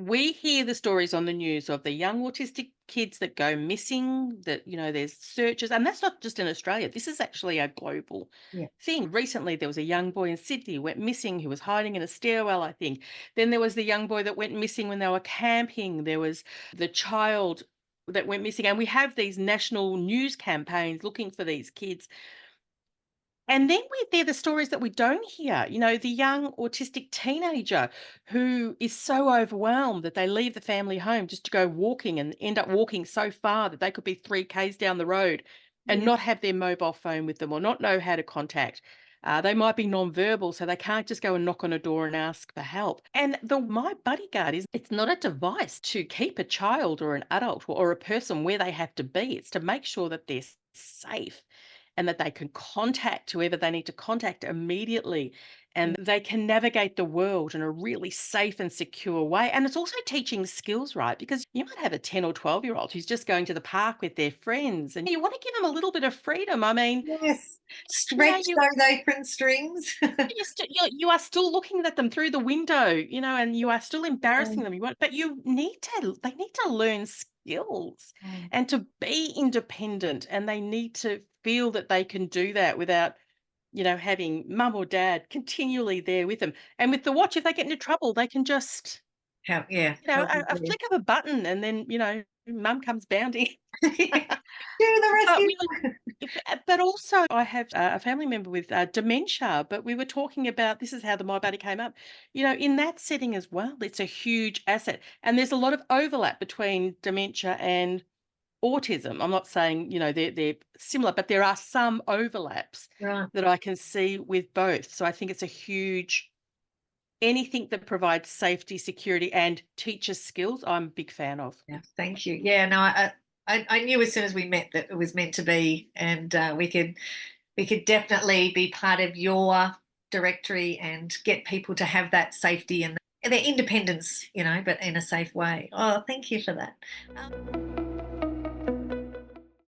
we hear the stories on the news of the young autistic kids that go missing, that, there's searches, and that's not just in Australia. This is actually a global Yeah. thing. Recently, there was a young boy in Sydney who went missing, who was hiding in a stairwell, I think. Then there was the young boy that went missing when they were camping. There was the child that went missing. And we have these national news campaigns looking for these kids. And then they're the stories that we don't hear. The young autistic teenager who is so overwhelmed that they leave the family home just to go walking and end up walking so far that they could be 3Ks down the road and Yeah. not have their mobile phone with them or not know how to contact. They might be non-verbal, so they can't just go and knock on a door and ask for help. And the My Bodyguard is it's not a device to keep a child or an adult or a person where they have to be. It's to make sure that they're safe and that they can contact whoever they need to contact immediately, and Yeah. they can navigate the world in a really safe and secure way. And it's also teaching skills, right? Because you might have a 10 or 12-year-old who's just going to the park with their friends and you want to give them a little bit of freedom. I mean, Yes. Stretch you those apron strings. you are still looking at them through the window, and you are still embarrassing Um, them. But they need to learn skills mm, and to be independent, and they need to feel that they can do that without, having mum or dad continually there with them. And with the watch, if they get into trouble, they can just, help a you. flick of a button and then, mum comes bounding. To the But we rescue. but also I have a family member with, dementia, but we were talking about this is how the My Buddy came up. In that setting as well, it's a huge asset, and there's a lot of overlap between dementia and autism. I'm not saying, they're similar, but there are some overlaps Right. that I can see with both. So I think it's a huge anything that provides safety, security, and teacher skills, I'm a big fan of. Yeah, thank you. Yeah, no, I knew as soon as we met that it was meant to be, and we could definitely be part of your directory and get people to have that safety and their independence, but in a safe way. Oh, thank you for that.